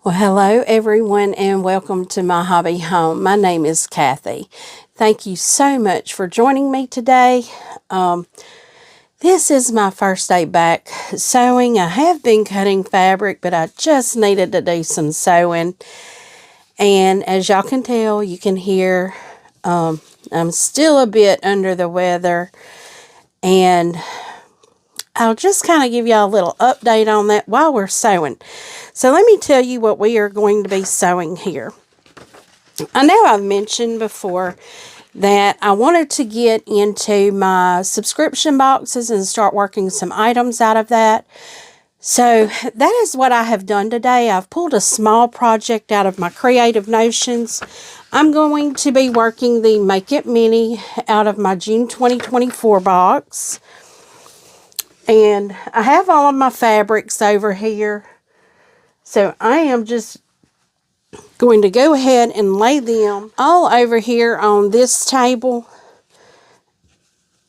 Well, hello everyone and welcome to My Hobby Home. My name is Cathy. Thank you so much for joining me today. This is my first day back sewing. I have been cutting fabric, but I just needed to do some sewing. And as y'all can tell, you can hear I'm still a bit under the weather. And I'll just kind of give y'all a little update on that while we're sewing. So let me tell you what we are going to be sewing here. I know I've mentioned before that I wanted to get into my subscription boxes and start working some items out of that. So that is what I have done today. I've pulled a small project out of my Creative Notions. I'm going to be working the Make It Mini out of my June 2024 box. And I have all of my fabrics over here. So I am just going to go ahead and lay them all over here on this table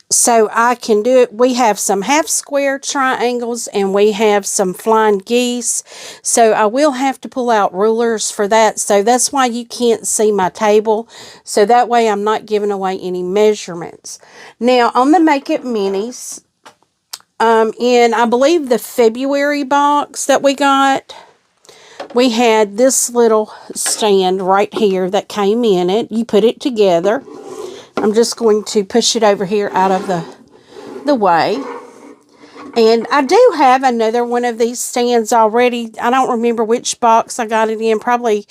so I can do it. We have some half square triangles and we have some flying geese. So I will have to pull out rulers for that. So that's why you can't see my table. So that way I'm not giving away any measurements. Now on the Make It Minis, in I believe the February box that we got, we had this little stand right here that came in it. You put it together. I'm just going to push it over here out of the way. And I do have another one of these stands already. I don't remember which box I got it in. Probably,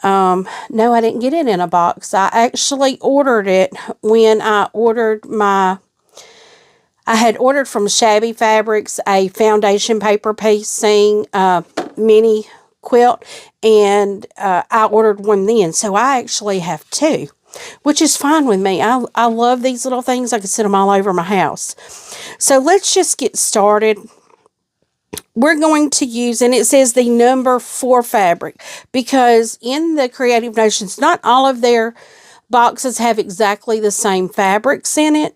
no, I didn't get it in a box. I actually ordered it when I ordered I had ordered from Shabby Fabrics a foundation paper piecing mini quilt, and I ordered one then. So I actually have two, which is fine with me. I love these little things. I can sit them all over my house. So let's just get started. We're going to use, and it says the number 4 fabric, because in the Creative Notions, not all of their boxes have exactly the same fabrics in it.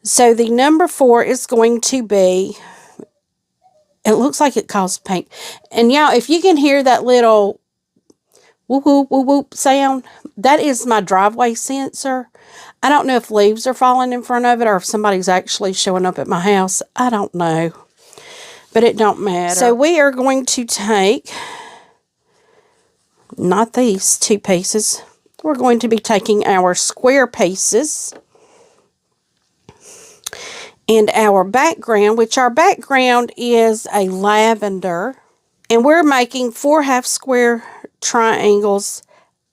So the number 4 is going to be, it looks like it calls pink. And y'all, if you can hear that little whoop, whoop, whoop, whoop sound, that is my driveway sensor. I don't know if leaves are falling in front of it or if somebody's actually showing up at my house. I don't know. But it don't matter. So we are going to take, not these 2 pieces. We're going to be taking our square pieces and our background, which our background is a lavender. And we're making 4 half square triangles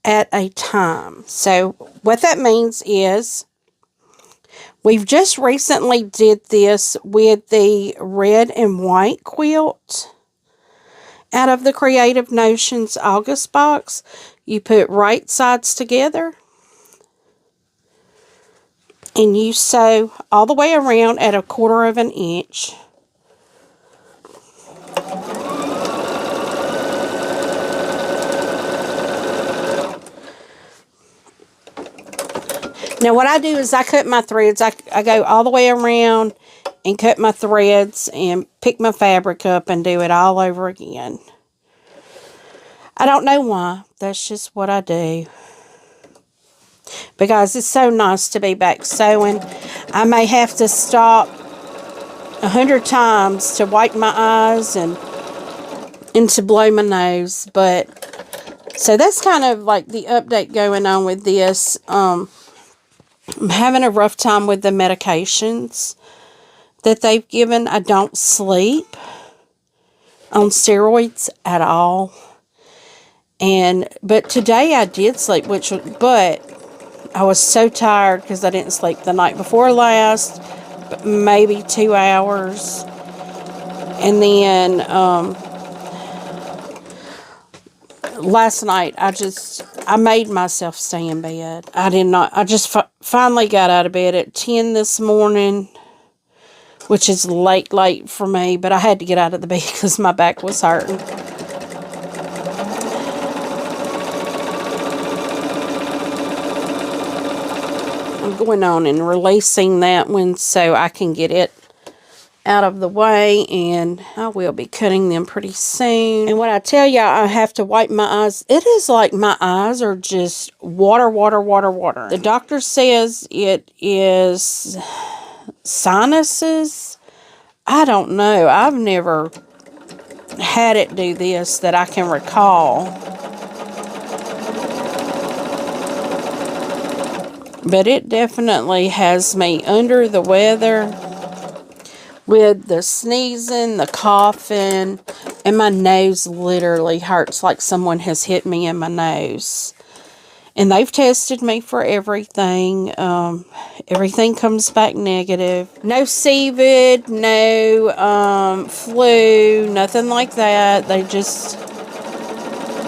at a time. So what that means is we've just recently did this with the red and white quilt out of the Creative Notions August box. You put right sides together and you sew all the way around at 1/4 of an inch. Now what I do is I cut my threads. I go all the way around and cut my threads and pick my fabric up and do it all over again. I don't know why. That's just what I do. Because it's so nice to be back sewing. I may have to stop 100 times to wipe my eyes and to blow my nose. But so that's kind of like the update going on with this. I'm having a rough time with the medications that they've given. I don't sleep on steroids at all. But today I did sleep, but I was so tired because I didn't sleep the night before last, maybe 2 hours. And then last night I made myself stay in bed. I just finally got out of bed at 10 this morning, which is late for me, but I had to get out of the bed because my back was hurting. I'm going on and releasing that one so I can get it out of the way, and I will be cutting them pretty soon. And when I tell y'all I have to wipe my eyes, it is like my eyes are just water, water, water, water. The doctor says it is sinuses. I don't know. I've never had it do this that I can recall. But it definitely has me under the weather with the sneezing, the coughing, and my nose literally hurts like someone has hit me in my nose. And they've tested me for everything. Everything comes back negative. No CVID, no flu, nothing like that. They just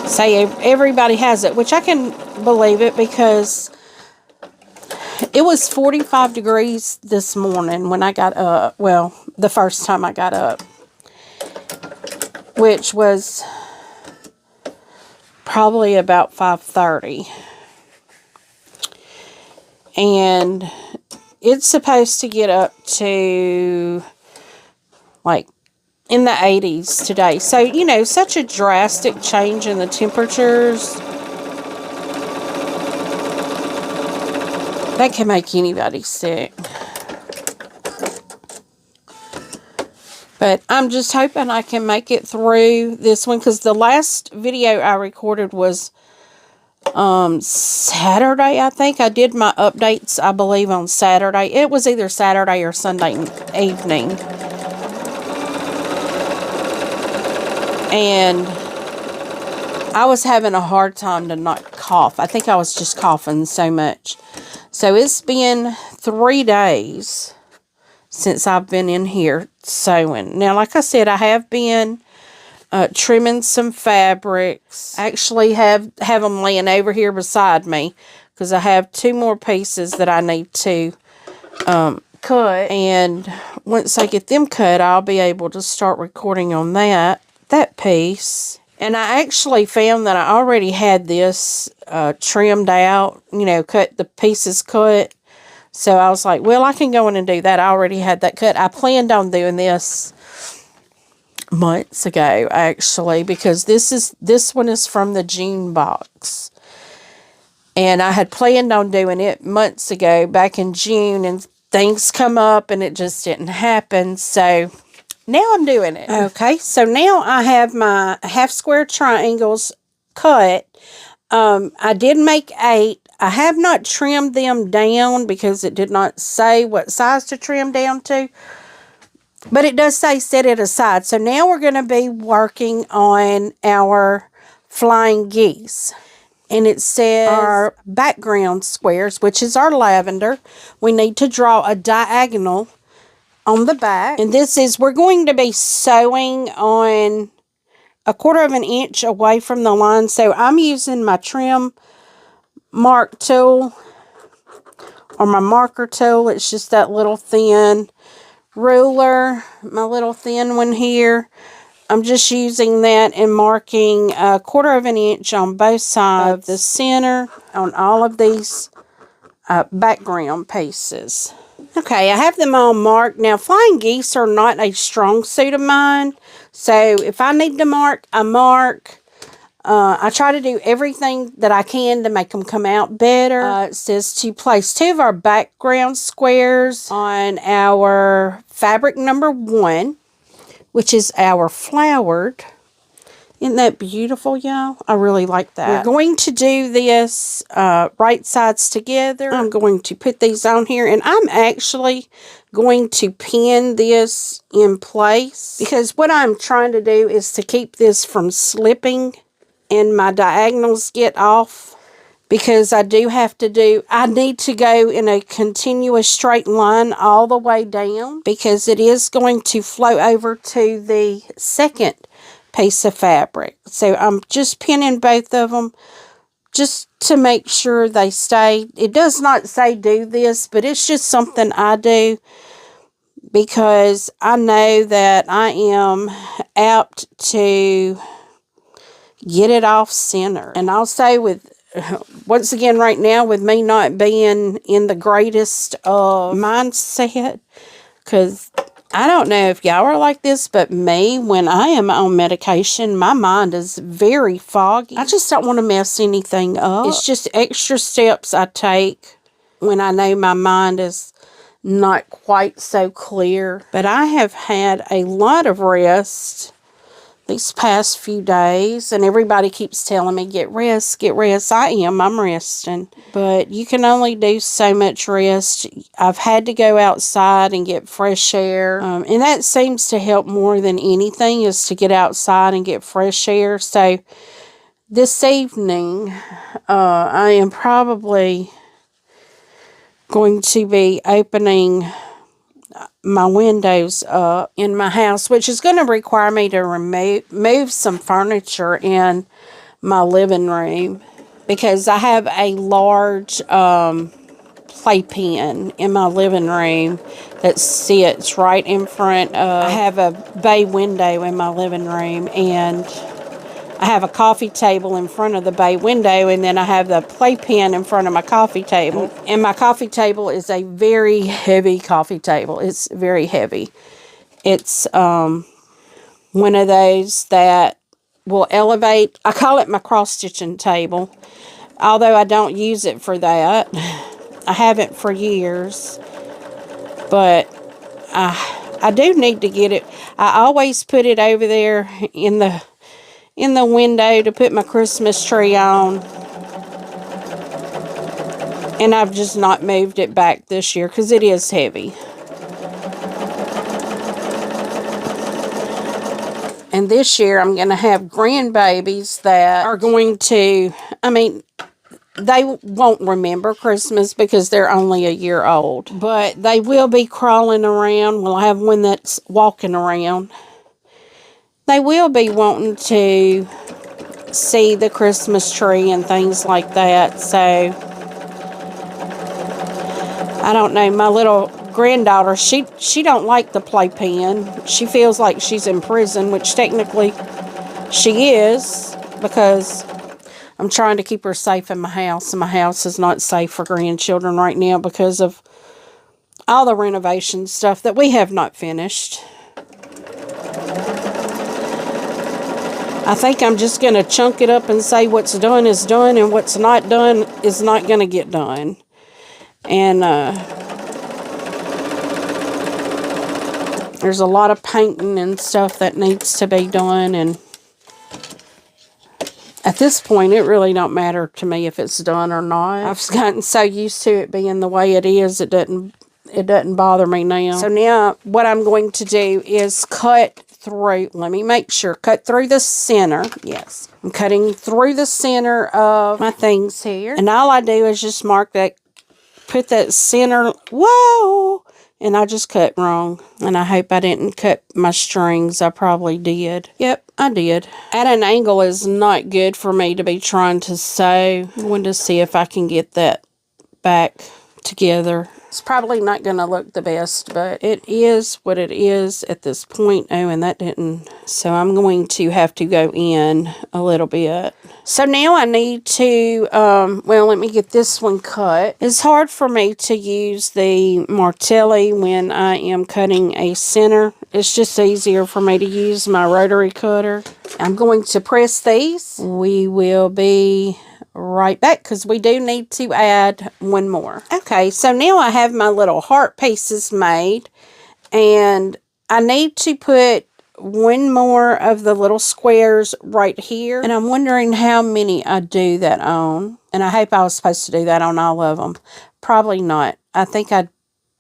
say everybody has it, which I can believe it because it was 45 degrees this morning when I got up. Well, the first time I got up, which was probably about 5:30. And it's supposed to get up to like in the 80s today. So, you know, such a drastic change in the temperatures. That can make anybody sick. But I'm just hoping I can make it through this one, because the last video I recorded was Saturday, I think. I did my updates, I believe, on Saturday. It was either Saturday or Sunday evening. And I was having a hard time to not cough. I think I was just coughing so much. So it's been 3 days since I've been in here sewing. Now, like I said, I have been trimming some fabrics. I actually have them laying over here beside me because I have 2 more pieces that I need to cut. And once I get them cut, I'll be able to start recording on that piece. And I actually found that I already had this trimmed out, you know, the pieces cut. So I was like, well, I can go in and do that. I already had that cut. I planned on doing this months ago, actually, because this one is from the June box. And I had planned on doing it months ago, back in June, and things come up and it just didn't happen. So now I'm doing it. Okay, so now I have my half square triangles cut. I did make 8. I have not trimmed them down because it did not say what size to trim down to. But it does say set it aside. So now we're going to be working on our flying geese. And it says our background squares, which is our lavender. We need to draw a diagonal on the back. And this is, we're going to be sewing on 1/4 inch away from the line. So I'm using my trim mark tool or my marker tool. It's just that little thin ruler, my little thin one here. I'm just using that and marking 1/4 inch on both sides of the center on all of these background pieces. Okay, I have them all marked. Now, flying geese are not a strong suit of mine. So if I need to mark, I mark. I try to do everything that I can to make them come out better. It says to place 2 of our background squares on our fabric number 1, which is our flowered. Isn't that beautiful, y'all? I really like that. We're going to do this right sides together. I'm going to put these on here, and I'm actually going to pin this in place because what I'm trying to do is to keep this from slipping and my diagonals get off, because I need to go in a continuous straight line all the way down, because it is going to flow over to the second piece of fabric. So I'm just pinning both of them just to make sure they stay. It does not say do this, but it's just something I do because I know that I am apt to get it off center. And I'll say once again right now, with me not being in the greatest mindset, because I don't know if y'all are like this, but me, when I am on medication, my mind is very foggy. I just don't want to mess anything up. It's just extra steps I take when I know my mind is not quite so clear. But I have had a lot of rest these past few days, and everybody keeps telling me, get rest, get rest. I'm resting, but you can only do so much rest. I've had to go outside and get fresh air, and that seems to help more than anything, is to get outside and get fresh air. So this evening, I am probably going to be opening my windows up in my house, which is going to require me to move some furniture in my living room, because I have a large playpen in my living room that sits right in front of, I have a bay window in my living room, and I have a coffee table in front of the bay window, and then I have the playpen in front of my coffee table. And my coffee table is a very heavy coffee table. It's very heavy. It's one of those that will elevate. I call it my cross-stitching table, although I don't use it for that. I haven't for years, but I do need to get it. I always put it over there in the window to put my Christmas tree on, and I've just not moved it back this year because it is heavy. And this year I'm going to have grandbabies that are going to, they won't remember Christmas because they're only a year old, but they will be crawling around. Well, I have one that's walking around. They will be wanting to see the Christmas tree and things like that. So, I don't know. My little granddaughter, she don't like the playpen. She feels like she's in prison, which technically she is, because I'm trying to keep her safe in my house, and my house is not safe for grandchildren right now because of all the renovation stuff that we have not finished. I think I'm just going to chunk it up and say what's done is done, and what's not done is not going to get done. And there's a lot of painting and stuff that needs to be done, and at this point it really don't matter to me if it's done or not. I've gotten so used to it being the way it is, it doesn't bother me now. So now what I'm going to do is cut through, let me make sure, cut through the center. Yes, I'm cutting through the center of my things here, and all I do is just mark that, put that center, whoa, and I just cut wrong, and I hope I didn't cut my strings. I probably did. Yep, I did. At an angle is not good for me to be trying to sew. I want to see if I can get that back together. It's probably not going to look the best, but it is what it is at this point. Oh, and that didn't. So I'm going to have to go in a little bit. So now I need to, well, let me get this one cut. It's hard for me to use the martelli when I am cutting a center. It's just easier for me to use my rotary cutter. I'm going to press these. We will be right back because we do need to add one more. Okay, so now I have my little heart pieces made, and I need to put one more of the little squares right here, and I'm wondering how many I do that on, and I hope I was supposed to do that on all of them. Probably not. I think I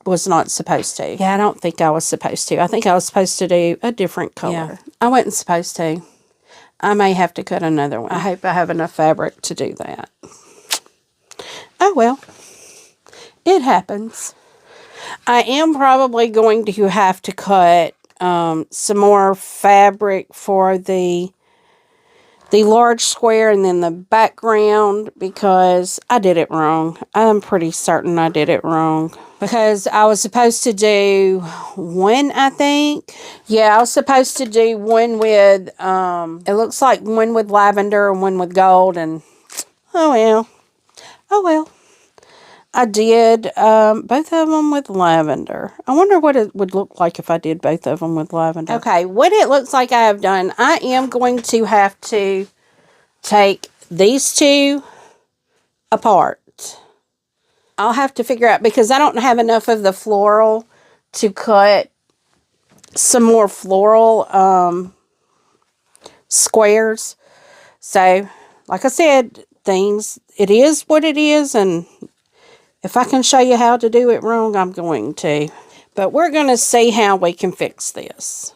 was not supposed to. Yeah, I don't think I was supposed to. I think I was supposed to do a different color. Yeah, I wasn't supposed to. I may have to cut another one. I hope I have enough fabric to do that. Oh, well. It happens. I am probably going to have to cut some more fabric for the large square and then the background, because I did it wrong. I'm pretty certain I did it wrong. Because I was supposed to do one, I think. Yeah, I was supposed to do one with, it looks like one with lavender and one with gold, and oh well. Oh well. I did both of them with lavender. I wonder what it would look like if I did both of them with lavender. Okay, what it looks like I have done, I am going to have to take these two apart. I'll have to figure out, because I don't have enough of the floral to cut some more floral squares. So, like I said, it is what it is, and if I can show you how to do it wrong, I'm going to. But we're going to see how we can fix this.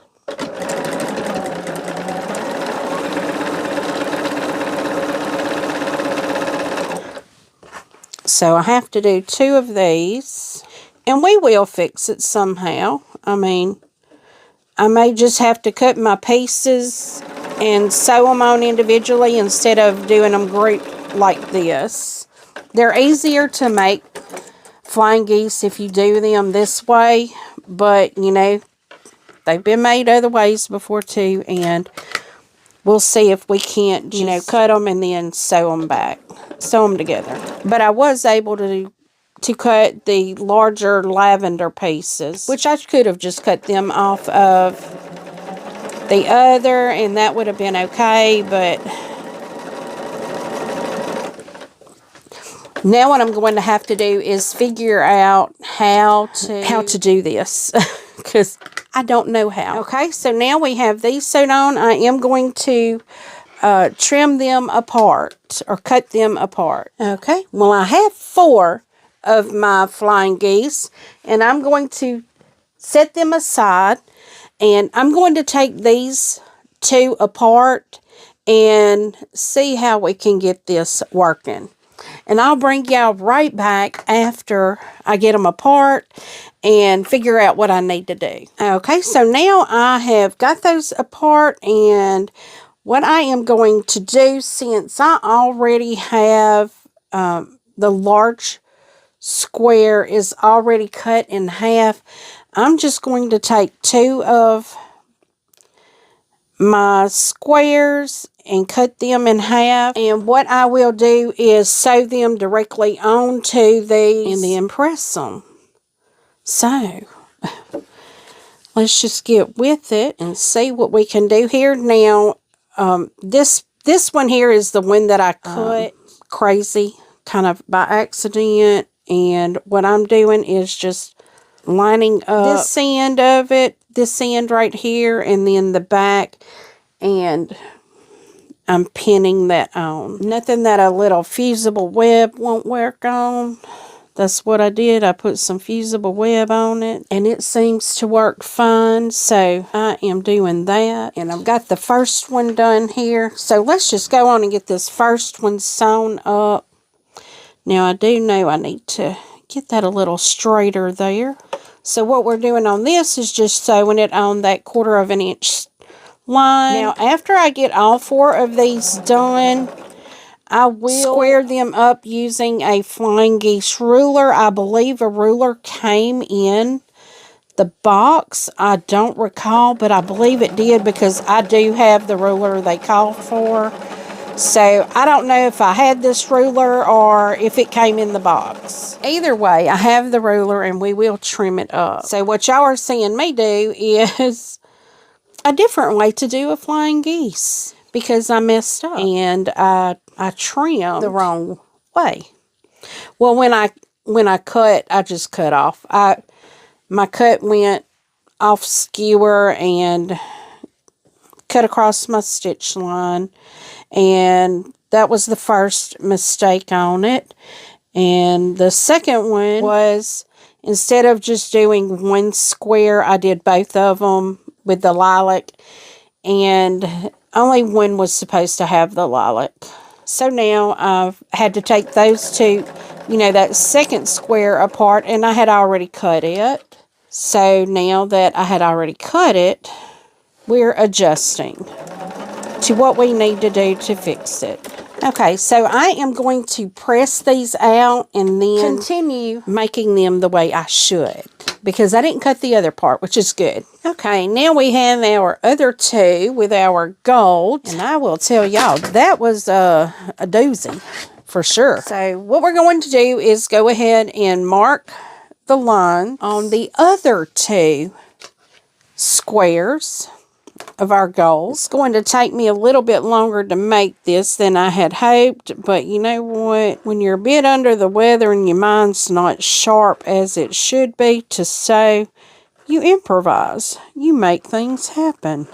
So I have to do 2 of these, and we will fix it somehow. I mean, I may just have to cut my pieces and sew them on individually instead of doing them grouped like this. They're easier to make flying geese if you do them this way, but you know, they've been made other ways before too, and we'll see if we can't, you know, cut them and then sew them together. But I was able to cut the larger lavender pieces, which I could have just cut them off of the other, and that would have been okay, but now what I'm going to have to do is figure out how to do this, because I don't know how. Okay, so now we have these sewed on. I am going to trim them apart, or cut them apart. Okay, well, I have 4 of my flying geese, and I'm going to set them aside, and I'm going to take these 2 apart and see how we can get this working. And I'll bring y'all right back after I get them apart and figure out what I need to do. Okay, so now I have got those apart, and what I am going to do, since I already have the large square is already cut in half, I'm just going to take 2 of my squares and cut them in half, and what I will do is sew them directly onto these and then press them. So let's just get with it and see what we can do here. Now this one here is the one that I cut crazy kind of by accident, and what I'm doing is just lining up this end of it, this end right here, and then the back, and I'm pinning that on. Nothing that a little fusible web won't work on. That's what I did. I put some fusible web on it, and it seems to work fine. So I am doing that, and I've got the first one done here. So let's just go on and get this first one sewn up. Now I do know I need to get that a little straighter there. So what we're doing on this is just sewing it on that 1/4 of an inch line. Now after I get all 4 of these done, I will square them up using a flying geese ruler. I believe a ruler came in the box. I don't recall, but I believe it did, because I do have the ruler they call for. So I don't know if I had this ruler or if it came in the box. Either way, I have the ruler, and we will trim it up. So what y'all are seeing me do is a different way to do a flying geese, because I messed up and I trimmed the wrong way. Well, when I cut, I just cut off. My cut went off skewer and cut across my stitch line, and that was the first mistake on it. And the second one was, instead of just doing 1 square, I did both of them with the lilac, and only one was supposed to have the lilac. So now I've had to take those 2, you know, that second square apart, and I had already cut it. So now that I had already cut it, we're adjusting to what we need to do to fix it. Okay, so I am going to press these out and then continue making them the way I should, because I didn't cut the other part, which is good. Okay, now we have our other 2 with our gold, and I will tell y'all, that was a doozy for sure. So what we're going to do is go ahead and mark the line on the other 2 squares of our goals. It's going to take me a little bit longer to make this than I had hoped, but you know what? When you're a bit under the weather and your mind's not sharp as it should be to sew, you improvise. You make things happen.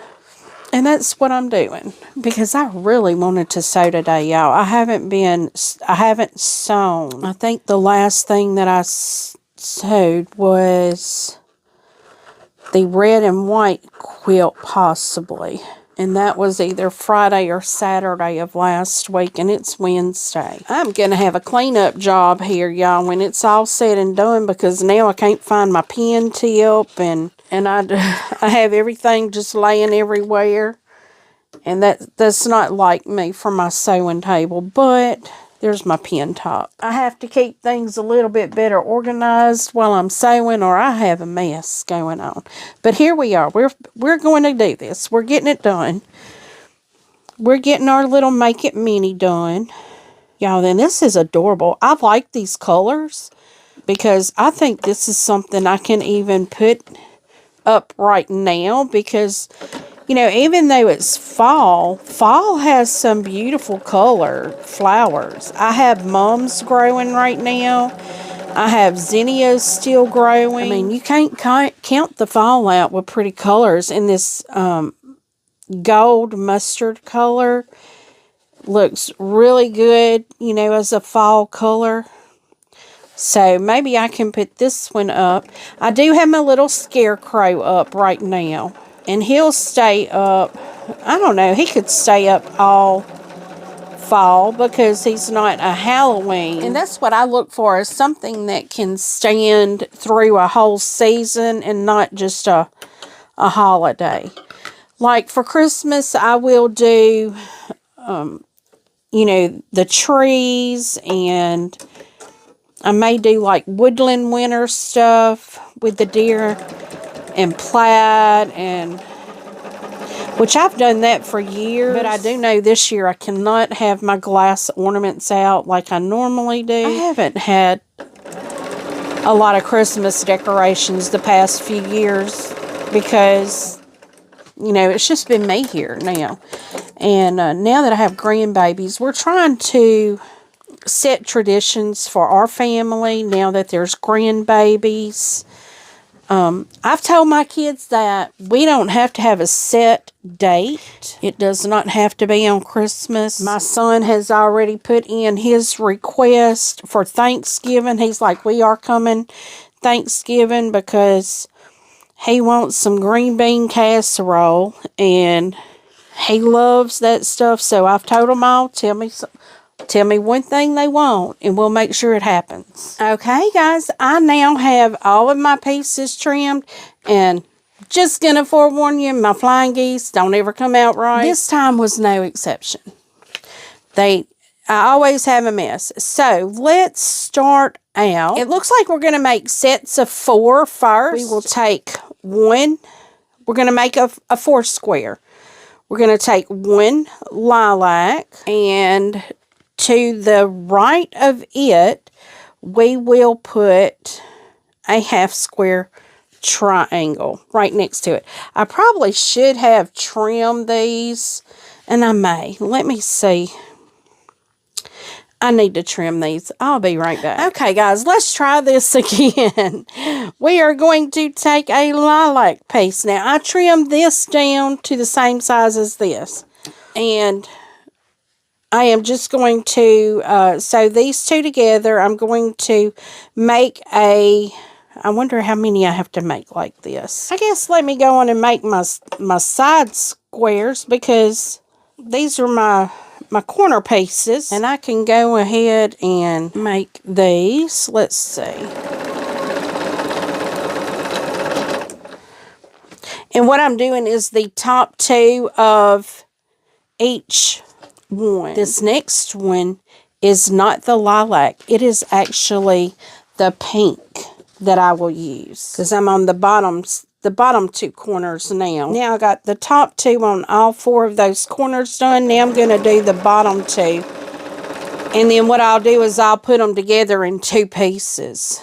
And that's what I'm doing, because I really wanted to sew today, y'all. I haven't sewn. I think the last thing that I sewed was the red and white quilt, possibly. And that was either Friday or Saturday of last week, and it's Wednesday. I'm going to have a cleanup job here, y'all, when it's all said and done, because now I can't find my pen tip, and I have everything just laying everywhere. And that's not like me for my sewing table, but there's my pen top. I have to keep things a little bit better organized while I'm sewing, or I have a mess going on. But here we are. We're going to do this. We're getting it done. We're getting our little Make It Mini done. Y'all, then this is adorable. I like these colors because I think this is something I can even put up right now, because you know, even though it's fall has some beautiful color flowers. I have mums growing right now. I have zinnias still growing. I mean, you can't count the fall out with pretty colors. And this gold mustard color looks really good, you know, as a fall color. So maybe I can put this one up. I do have my little scarecrow up right now. And he'll stay up, I don't know, he could stay up all fall because he's not a Halloween. And that's what I look for, is something that can stand through a whole season and not just a holiday. Like for Christmas, I will do, you know, the trees, and I may do like woodland winter stuff with the deer and plaid, and which I've done that for years, but I do know this year I cannot have my glass ornaments out like I normally do. I haven't had a lot of Christmas decorations the past few years because, you know, it's just been me here now. And now that I have grandbabies, we're trying to set traditions for our family now that there's grandbabies. I've told my kids that we don't have to have a set date. It does not have to be on Christmas. My son has already put in his request for Thanksgiving. He's like, we are coming Thanksgiving, because he wants some green bean casserole, and he loves that stuff. So I've told them all, tell me one thing they want, and we'll make sure it happens. Okay, guys, I now have all of my pieces trimmed, and just gonna forewarn you, my flying geese don't ever come out right. This time was no exception. I always have a mess. So let's start out. It looks like we're gonna make sets of 4 first. We will take one. We're gonna make a 4 square. We're gonna take 1 lilac, and to the right of it, we will put a half square triangle right next to it. I probably should have trimmed these, and I may. Let me see. I need to trim these. I'll be right back. Okay, guys, let's try this again. We are going to take a lilac piece. Now, I trimmed this down to the same size as this, and I am just going to sew these 2 together. I'm going to make I wonder how many I have to make like this. I guess let me go on and make my side squares, because these are my corner pieces. And I can go ahead and make these. Let's see. And what I'm doing is the top 2 of each one. This next one is not the lilac. It is actually the pink that I will use, because I'm on the bottom 2 corners now. Now I got the top 2 on all 4 of those corners done. Now I'm going to do the bottom 2 And then what I'll do is I'll put them together in 2 pieces.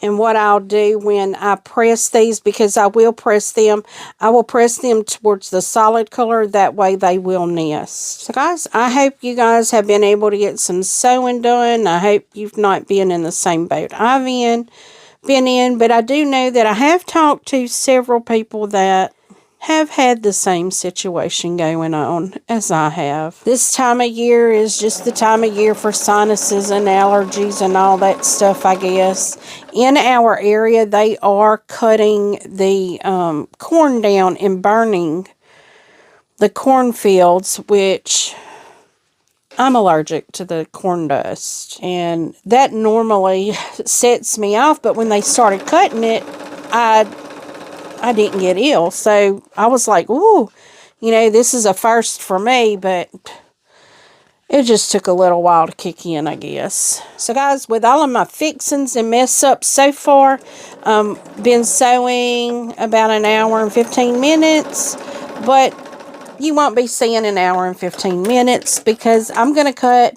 And what I'll do when I press these, because I will press them, I will press them towards the solid color. That way they will nest. So guys, I hope you guys have been able to get some sewing done. I hope you've not been in the same boat I've been in. But I do know that I have talked to several people that have had the same situation going on as I have. This time of year is just the time of year for sinuses and allergies and all that stuff, I guess. In our area, they are cutting the corn down and burning the cornfields, which I'm allergic to the corn dust. And that normally sets me off, but when they started cutting it, I didn't get ill. So I was like, ooh, you know, this is a first for me, but it just took a little while to kick in, I guess. So guys, with all of my fixings and mess ups so far, been sewing about an hour and 15 minutes, but you won't be seeing an hour and 15 minutes because I'm going to cut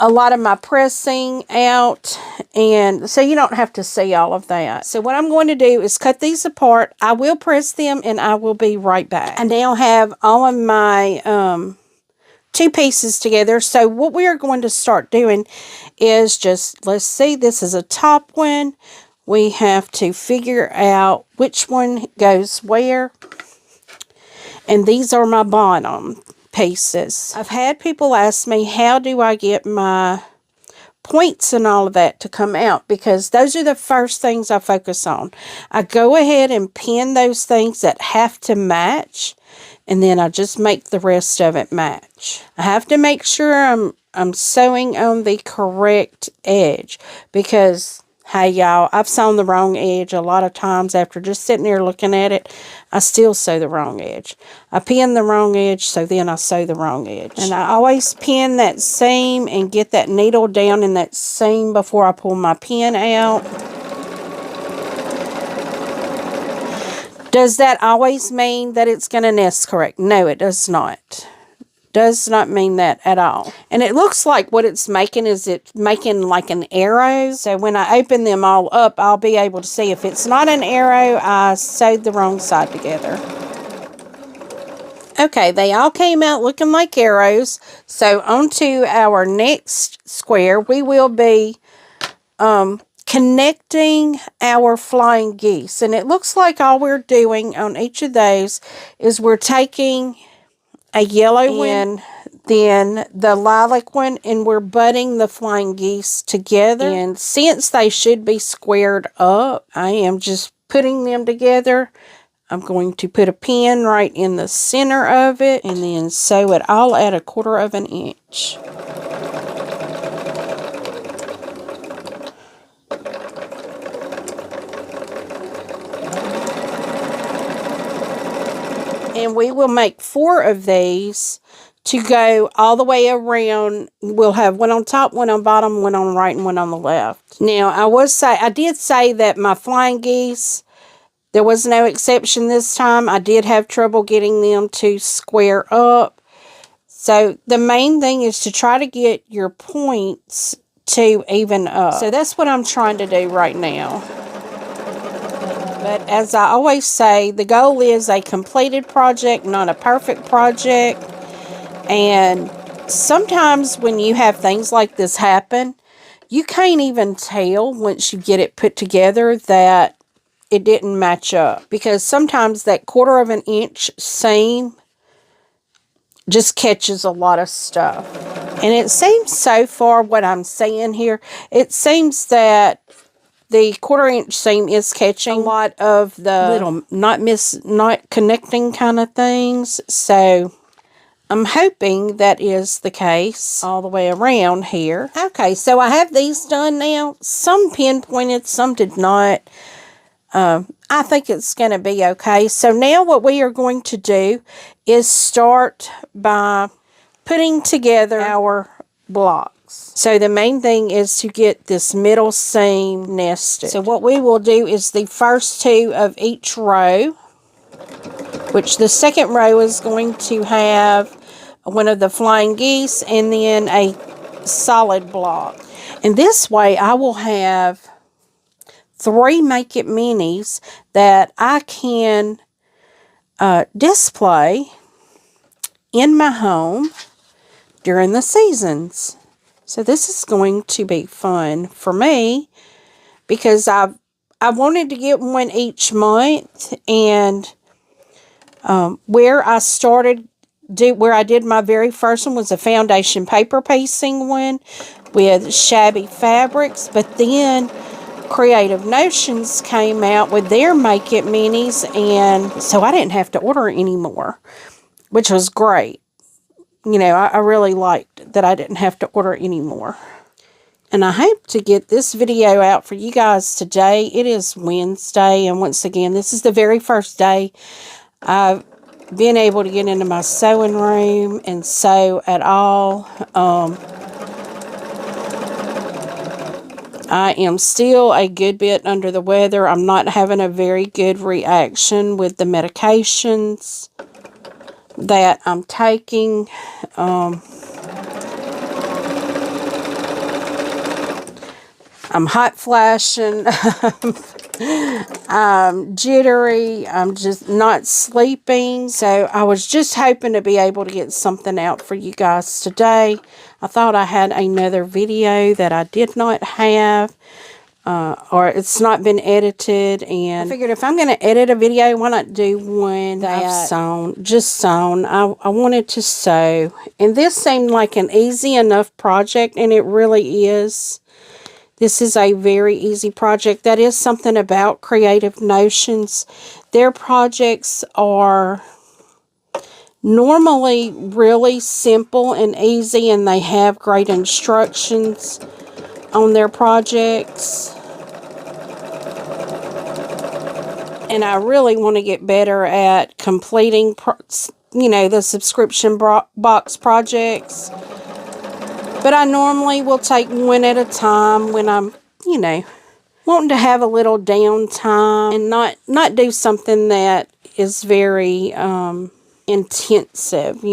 a lot of my pressing out, and so you don't have to see all of that. So what I'm going to do is cut these apart. I will press them and I will be right back. I now have all of my 2 pieces together. So what we are going to start doing is just, let's see, this is a top one. We have to figure out which one goes where. And these are my bottom pieces. I've had people ask me, how do I get my points and all of that to come out? Because those are the first things I focus on. I go ahead and pin those things that have to match, and then I just make the rest of it match. I have to make sure I'm sewing on the correct edge, because hey y'all, I've sewn the wrong edge a lot of times. After just sitting there looking at it, I still sew the wrong edge. I pin the wrong edge, so then I sew the wrong edge. And I always pin that seam and get that needle down in that seam before I pull my pin out. Does that always mean that it's going to nest correct? No, it does not. Does not mean that at all. And it looks like what it's making is it's making like an arrow. So when I open them all up, I'll be able to see. If it's not an arrow, I sewed the wrong side together. Okay, they all came out looking like arrows. So on to our next square, we will be connecting our flying geese. And it looks like all we're doing on each of those is we're taking a yellow one, then the lilac one, and we're butting the flying geese together. And since they should be squared up, I am just putting them together. I'm going to put a pin right in the center of it and then sew it all at 1/4 inch. And we will make 4 of these to go all the way around. We'll have one on top, one on bottom, one on right, and one on the left. Now, I did say that my flying geese, there was no exception this time. I did have trouble getting them to square up. So the main thing is to try to get your points to even up. So that's what I'm trying to do right now. But as I always say, the goal is a completed project, not a perfect project. And sometimes when you have things like this happen, you can't even tell once you get it put together that it didn't match up. Because sometimes that 1/4 inch seam just catches a lot of stuff. And it seems so far, what I'm saying here, it seems that the 1/4 inch seam is catching a lot of the little not connecting kind of things. So I'm hoping that is the case all the way around here. Okay, so I have these done now. Some pinpointed, some did not. I think it's going to be okay. So now what we are going to do is start by putting together our blocks. So the main thing is to get this middle seam nested. So what we will do is the first 2 of each row, which the second row is going to have one of the flying geese and then a solid block. And this way I will have 3 Make It Minis that I can display in my home during the seasons. So this is going to be fun for me because I wanted to get one each month, and where I did my very first one was a foundation paper piecing one with shabby fabrics, but then Creative Notions came out with their Make It Minis, and so I didn't have to order anymore, which was great. You know, I really liked that I didn't have to order anymore. And I hope to get this video out for you guys today. It is Wednesday, and once again, this is the very first day I've been able to get into my sewing room and sew at all. I am still a good bit under the weather. I'm not having a very good reaction with the medications that I'm taking. I'm hot flashing. I'm jittery. I'm just not sleeping. So I was just hoping to be able to get something out for you guys today. I thought I had another video that I did not have. Or it's not been edited, and I figured if I'm going to edit a video, why not do one that I've sewn. I wanted to sew, and this seemed like an easy enough project, and it really is. This is a very easy project. That is something about Creative Notions. Their projects are normally really simple and easy, and they have great instructions on their projects. And I really want to get better at completing, the subscription box projects. But I normally will take one at a time when I'm, wanting to have a little downtime and not do something that is very intensive,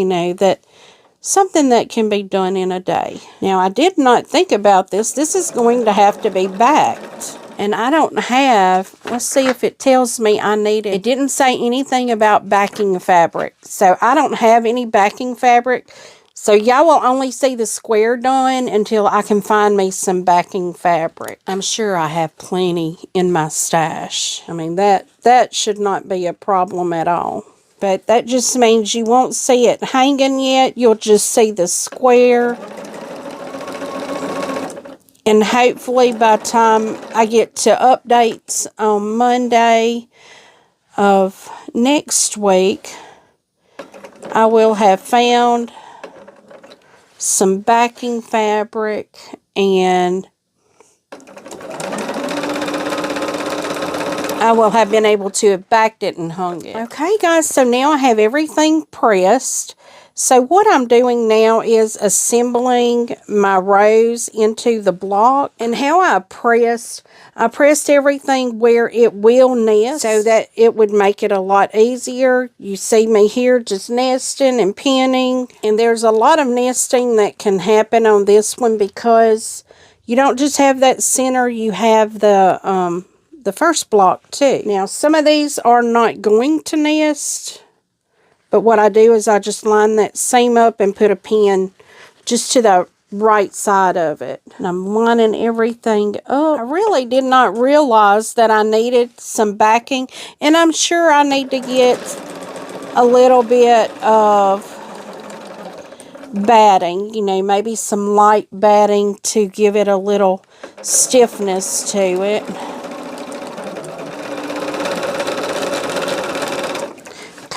something that can be done in a day. Now, I did not think about this. This is going to have to be backed. And I don't have, let's see if it tells me I need it. It didn't say anything about backing fabric. So I don't have any backing fabric. So y'all will only see the square done until I can find me some backing fabric. I'm sure I have plenty in my stash. I mean, that should not be a problem at all. But that just means you won't see it hanging yet. You'll just see the square. And hopefully by the time I get to updates on Monday of next week, I will have found some backing fabric, and I will have been able to have backed it and hung it. Okay, guys, so now I have everything pressed. So what I'm doing now is assembling my rows into the block. And how I pressed everything where it will nest so that it would make it a lot easier. You see me here just nesting and pinning. And there's a lot of nesting that can happen on this one because you don't just have that center, you have the first block too. Now, some of these are not going to nest. But what I do is I just line that seam up and put a pin just to the right side of it. And I'm lining everything up. I really did not realize that I needed some backing. And I'm sure I need to get a little bit of batting. Maybe some light batting to give it a little stiffness to it.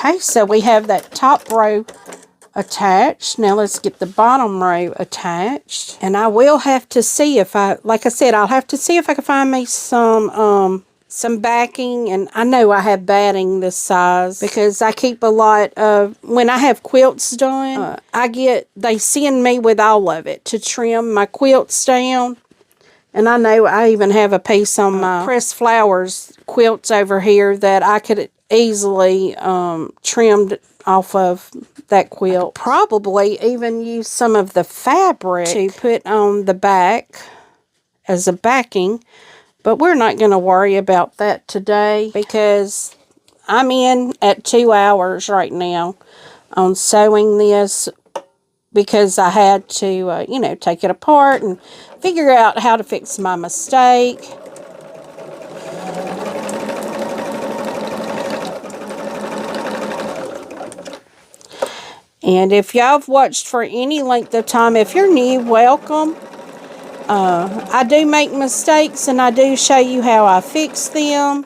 Okay, so we have that top row attached. Now let's get the bottom row attached. And I will have to see if like I said, I'll have to see if I can find me some backing. And I know I have batting this size because I keep a lot of, when I have quilts done, they send me with all of it to trim my quilts down. And I know I even have a piece on my pressed flowers quilts over here that I could easily trimmed off of that quilt. Probably even use some of the fabric to put on the back as a backing, but we're not going to worry about that today because I'm in at 2 hours right now on sewing this because I had to, you know, take it apart and figure out how to fix my mistake. And if y'all have watched for any length of time, if you're new, welcome. I do make mistakes and I do show you how I fix them.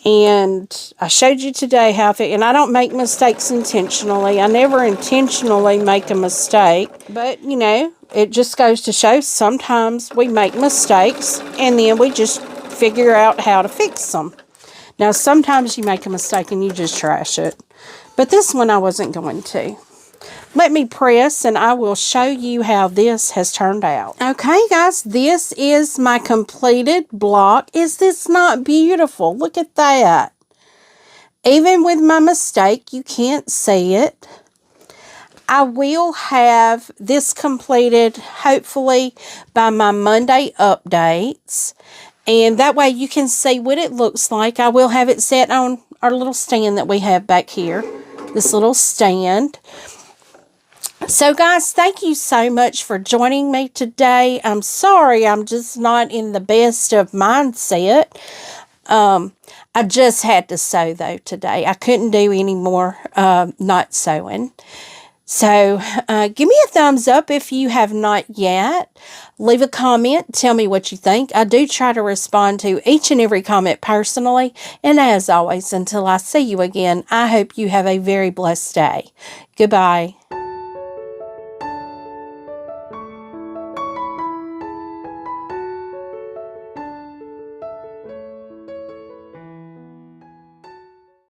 And I showed you today how and I don't make mistakes intentionally. I never intentionally make a mistake. But, you know, it just goes to show sometimes we make mistakes and then we just figure out how to fix them. Now, sometimes you make a mistake and you just trash it. But this one I wasn't going to. Let me press and I will show you how this has turned out. Okay, guys, this is my completed block. Is this not beautiful? Look at that. Even with my mistake, you can't see it. I will have this completed, hopefully, by my Monday updates. And that way you can see what it looks like. I will have it set on our little stand that we have back here. This little stand. So, guys, thank you so much for joining me today. I'm sorry I'm just not in the best of mindset. I just had to sew, though, today. I couldn't do any more not sewing. So, give me a thumbs up if you have not yet. Leave a comment. Tell me what you think. I do try to respond to each and every comment personally. And as always, until I see you again, I hope you have a very blessed day. Goodbye.